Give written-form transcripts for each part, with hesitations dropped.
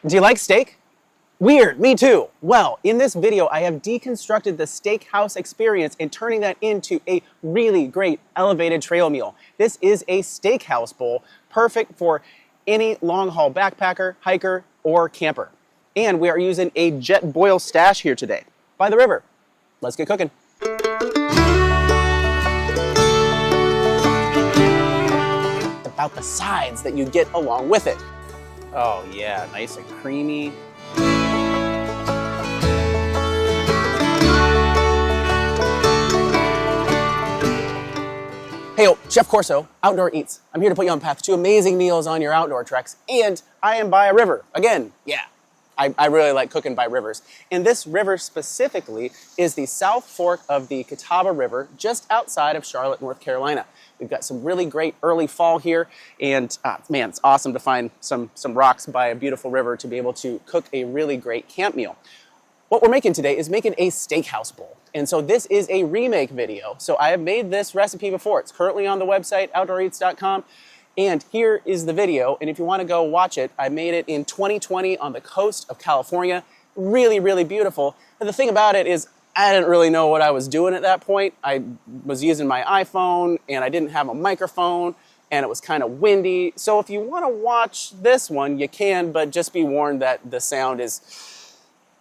Do you like steak? Weird, me too. Well, in this video, I have deconstructed the steakhouse experience and turning that into a really great elevated trail meal. This is a steakhouse bowl, perfect for any long-haul backpacker, hiker, or camper. And we are using a Jetboil Stash here today, by the river. Let's get cooking. It's about the sides that you get along with it. Oh yeah, nice and creamy. Hey, Chef Corso, Outdoor Eats. I'm here to put you on path to amazing meals on your outdoor treks, and I am by a river. Again, yeah, I really like cooking by rivers. And this river specifically is the South Fork of the Catawba River, just outside of Charlotte, North Carolina. We've got some really great early fall here, and man, it's awesome to find some rocks by a beautiful river to be able to cook a really great camp meal. What we're making today is making a steakhouse bowl. And so this is a remake video. So I have made this recipe before. It's currently on the website, outdooreats.com. And here is the video. And if you want to go watch it, I made it in 2020 on the coast of California. Really, really beautiful. And the thing about it is I didn't really know what I was doing at that point. I was using my iPhone and I didn't have a microphone and it was kind of windy. So if you want to watch this one, you can, but just be warned that the sound is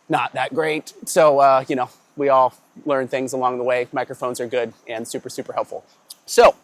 not that great. So, you know, we all learn things along the way. Microphones are good and super, super helpful. So,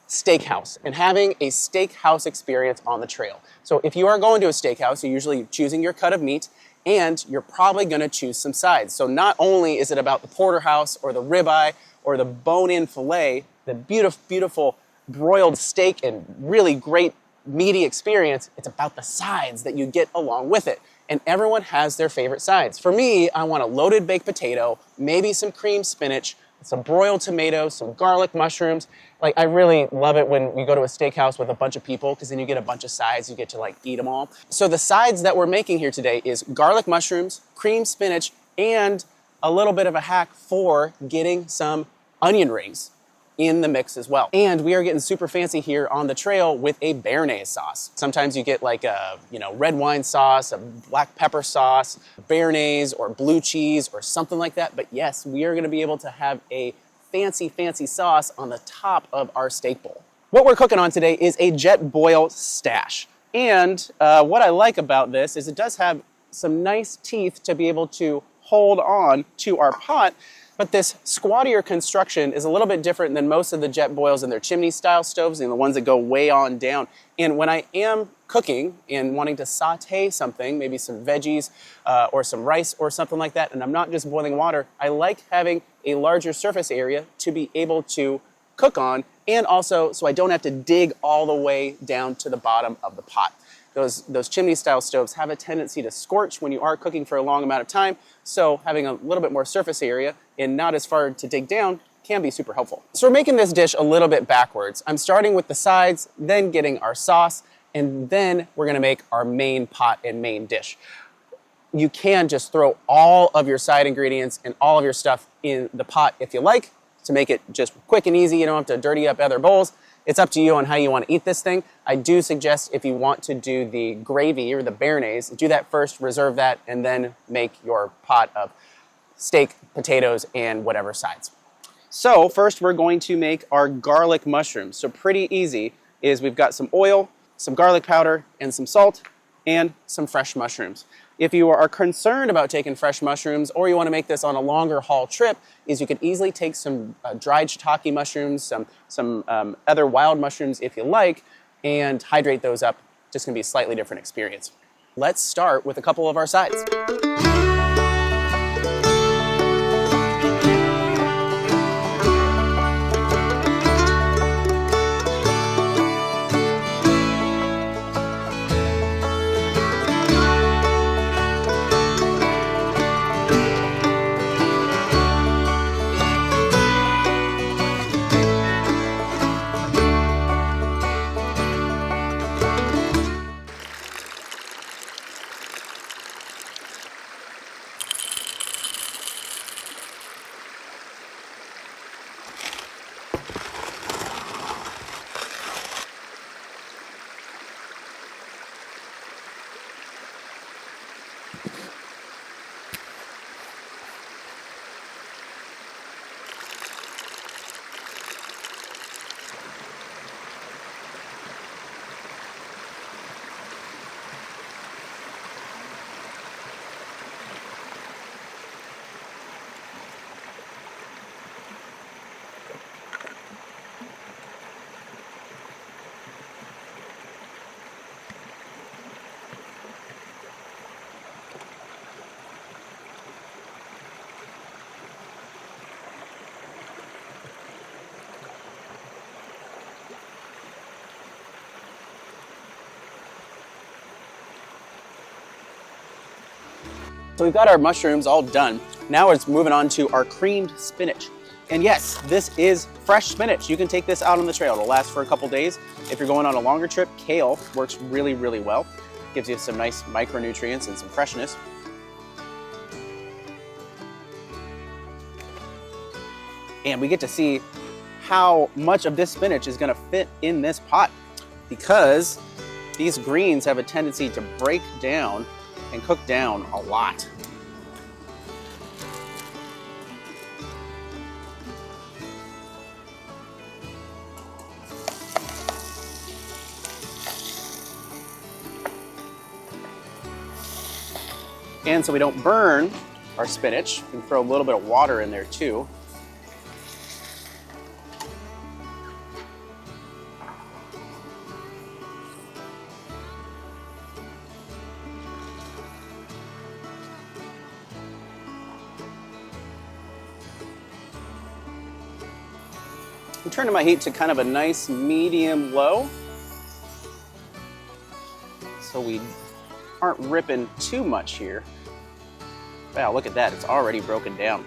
steakhouse and having a steakhouse experience on the trail. So if you are going to a steakhouse, you're usually choosing your cut of meat and you're probably gonna choose some sides. So not only is it about the porterhouse or the ribeye or the bone-in filet, the beautiful, beautiful broiled steak and really great meaty experience, it's about the sides that you get along with it. And everyone has their favorite sides. For me, I want a loaded baked potato, maybe some creamed spinach, some broiled tomatoes, some garlic mushrooms. Like, I really love it when you go to a steakhouse with a bunch of people because then you get a bunch of sides, you get to like eat them all. So the sides that we're making here today is garlic mushrooms, creamed spinach, and a little bit of a hack for getting some onion rings in the mix as well. And we are getting super fancy here on the trail with a bearne sauce. Sometimes you get like a, red wine sauce, a black pepper sauce, bearnaise or blue cheese or something like that. But yes, we are gonna be able to have a fancy, fancy sauce on the top of our steak bowl. What we're cooking on today is a Jetboil Stash. And what I like about this is it does have some nice teeth to be able to hold on to our pot. But this squattier construction is a little bit different than most of the Jetboils and their chimney style stoves and the ones that go way on down. And when I am cooking and wanting to saute something, maybe some veggies or some rice or something like that, and I'm not just boiling water, I like having a larger surface area to be able to cook on, and also so I don't have to dig all the way down to the bottom of the pot. Those chimney style stoves have a tendency to scorch when you are cooking for a long amount of time, so having a little bit more surface area and not as far to dig down can be super helpful. So we're making this dish a little bit backwards. I'm starting with the sides, then getting our sauce, and then we're gonna make our main pot and main dish. You can just throw all of your side ingredients and all of your stuff in the pot if you like, to make it just quick and easy. You don't have to dirty up other bowls. It's up to you on how you want to eat this thing. I do suggest if you want to do the gravy or the bearnaise, do that first, reserve that, and then make your pot of steak, potatoes, and whatever sides. So first we're going to make our garlic mushrooms. So pretty easy is we've got some oil, some garlic powder, and some salt, and some fresh mushrooms. If you are concerned about taking fresh mushrooms or you want to make this on a longer haul trip, is you can easily take some dried shiitake mushrooms, some other wild mushrooms if you like, and hydrate those up. Just going to be a slightly different experience. Let's start with a couple of our sides. So we've got our mushrooms all done. Now it's moving on to our creamed spinach. And yes, this is fresh spinach. You can take this out on the trail. It'll last for a couple days. If you're going on a longer trip, kale works really, really well. Gives you some nice micronutrients and some freshness. And we get to see how much of this spinach is gonna fit in this pot, because these greens have a tendency to break down and cook down a lot. And so we don't burn our spinach, we can throw a little bit of water in there too. I'm turning my heat to kind of a nice medium low, so we aren't ripping too much here. Wow, look at that, it's already broken down.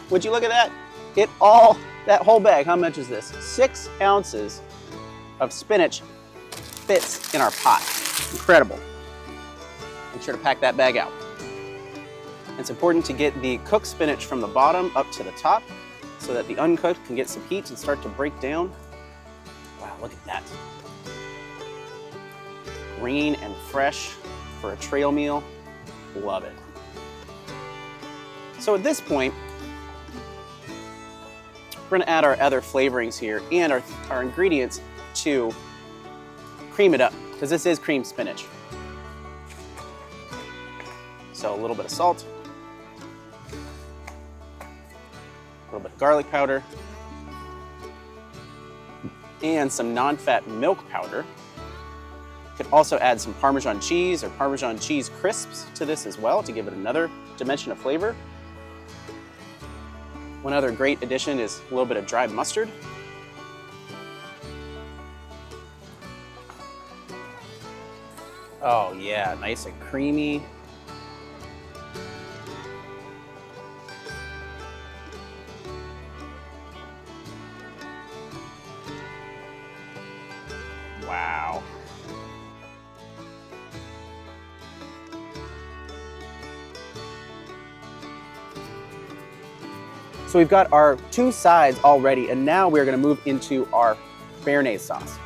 Would you look at that? That whole bag, how much is this? 6 ounces of spinach fits in our pot. Incredible. Make sure to pack that bag out. It's important to get the cooked spinach from the bottom up to the top so that the uncooked can get some heat and start to break down. Wow, look at that. Green and fresh for a trail meal. Love it. So at this point, we're gonna add our other flavorings here and our ingredients to cream it up, because this is creamed spinach. So a little bit of salt, a little bit of garlic powder, and some non-fat milk powder. You could also add some Parmesan cheese or Parmesan cheese crisps to this as well to give it another dimension of flavor. One other great addition is a little bit of dry mustard. Oh yeah, nice and creamy. Wow. So we've got our 2 sides all ready, and now we're gonna move into our béarnaise sauce.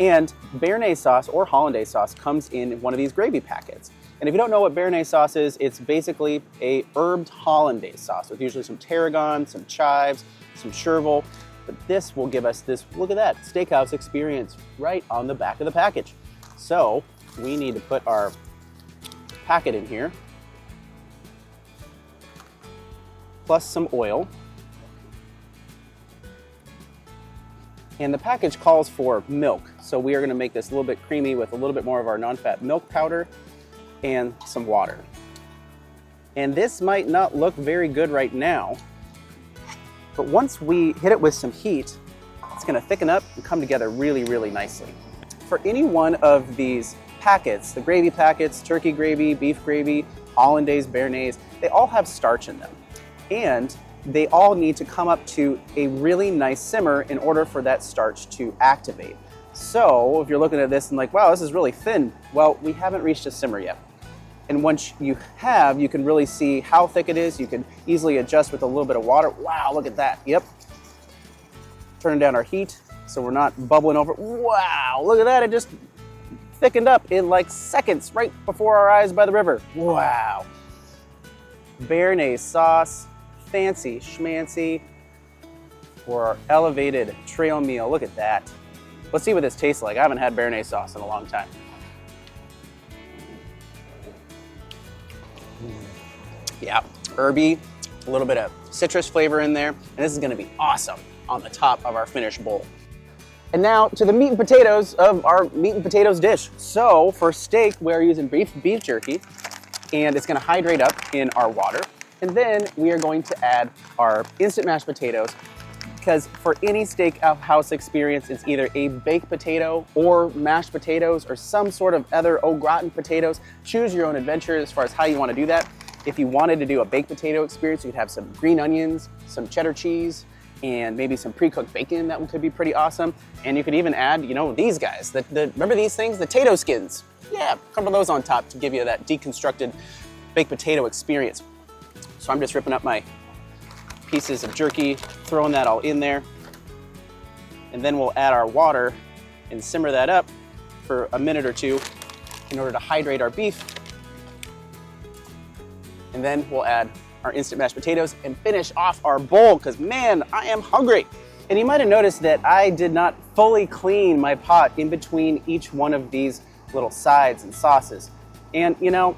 And béarnaise sauce or hollandaise sauce comes in one of these gravy packets. And if you don't know what béarnaise sauce is, it's basically a herbed hollandaise sauce with usually some tarragon, some chives, some chervil. But this will give us this, look at that, steakhouse experience right on the back of the package. So we need to put our packet in here, plus some oil. And the package calls for milk, so we are gonna make this a little bit creamy with a little bit more of our non-fat milk powder and some water. And this might not look very good right now, but once we hit it with some heat, it's gonna thicken up and come together really, really nicely. For any one of these packets, the gravy packets, turkey gravy, beef gravy, hollandaise, béarnaise, they all have starch in them. And they all need to come up to a really nice simmer in order for that starch to activate. So if you're looking at this and like, wow, this is really thin, well, we haven't reached a simmer yet. And once you have, you can really see how thick it is. You can easily adjust with a little bit of water. Wow, look at that, yep. Turning down our heat so we're not bubbling over. Wow, look at that, it just thickened up in like seconds right before our eyes by the river. Wow. Béarnaise sauce, fancy schmancy for our elevated trail meal. Look at that. Let's see what this tastes like. I haven't had béarnaise sauce in a long time. Yeah, herby, a little bit of citrus flavor in there, and this is gonna be awesome on the top of our finished bowl. And now to the meat and potatoes of our meat and potatoes dish. So for steak, we're using beef jerky, and it's gonna hydrate up in our water. And then we are going to add our instant mashed potatoes, because for any steakhouse experience, it's either a baked potato or mashed potatoes or some sort of other au gratin potatoes. Choose your own adventure as far as how you want to do that. If you wanted to do a baked potato experience, you could have some green onions, some cheddar cheese, and maybe some pre-cooked bacon. That one could be pretty awesome. And you could even add, you know, these guys. Remember these things? The potato skins. Yeah, a couple of those on top to give you that deconstructed baked potato experience. So I'm just ripping up my pieces of jerky, throwing that all in there. And then we'll add our water and simmer that up for a minute or two in order to hydrate our beef. And then we'll add our instant mashed potatoes and finish off our bowl, because man, I am hungry. And you might have noticed that I did not fully clean my pot in between each one of these little sides and sauces. And you know,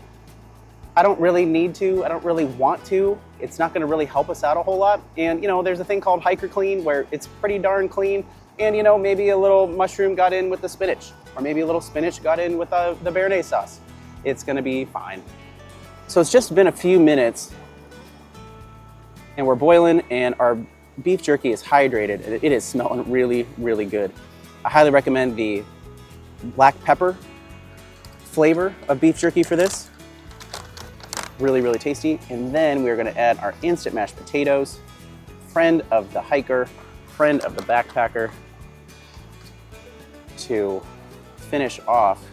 I don't really need to, I don't really want to. It's not gonna really help us out a whole lot. And you know, there's a thing called hiker clean where it's pretty darn clean. And you know, maybe a little mushroom got in with the spinach, or maybe a little spinach got in with the bearne sauce. It's gonna be fine. So it's just been a few minutes and we're boiling and our beef jerky is hydrated and it is smelling really, really good. I highly recommend the black pepper flavor of beef jerky for this. Really, really tasty. And then we're gonna add our instant mashed potatoes, friend of the hiker, friend of the backpacker, to finish off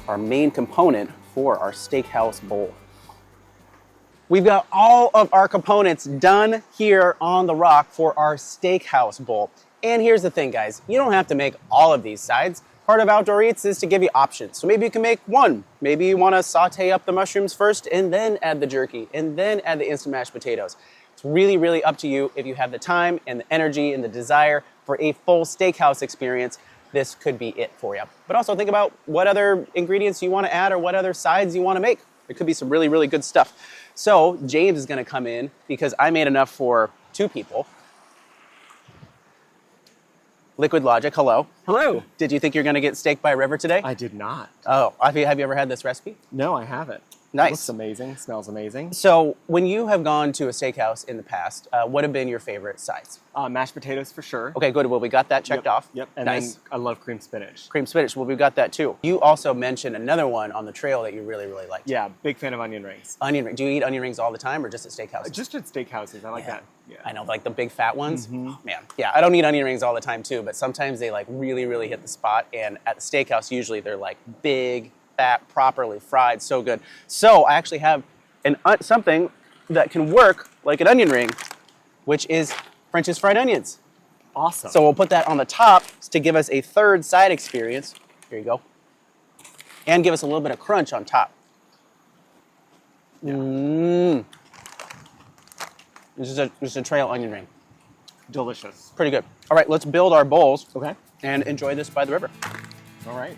our main component for our Steakhouse Bowl. We've got all of our components done here on the rock for our Steakhouse Bowl. And here's the thing, guys, you don't have to make all of these sides. Part of Outdoor Eats is to give you options. So maybe you can make one. Maybe you want to saute up the mushrooms first and then add the jerky and then add the instant mashed potatoes. It's really, really up to you. If you have the time and the energy and the desire for a full steakhouse experience, this could be it for you. But also think about what other ingredients you want to add or what other sides you want to make. There could be some really, really good stuff. So James is going to come in because I made enough for 2 people. Liquid Logic, hello. Hello. Did you think you're going to get steak by river today? I did not. Oh, have you ever had this recipe? No, I haven't. Nice. It looks amazing. Smells amazing. So when you have gone to a steakhouse in the past, what have been your favorite sides? Mashed potatoes for sure. Okay, good. Well, we got that checked off. Yep. And nice. then I love cream spinach. Cream spinach. Well, we've got that too. You also mentioned another one on the trail that you really, really liked. Yeah, big fan of onion rings. Onion ring. Do you eat onion rings all the time or just at steakhouses? Just at steakhouses. I like that. Yeah. I know, like the big fat ones. Mm-hmm. Oh, man. Yeah, I don't eat onion rings all the time too, but sometimes they like really, really hit the spot. And at the steakhouse, usually they're like big, fat, properly fried, so good. So I actually have something that can work like an onion ring, which is French's fried onions. Awesome. So we'll put that on the top to give us a third side experience. Here you go. And give us a little bit of crunch on top. Yeah. Mmm. This is a trail onion ring. Delicious. Pretty good. All right, let's build our bowls. Okay. And enjoy this by the river. All right.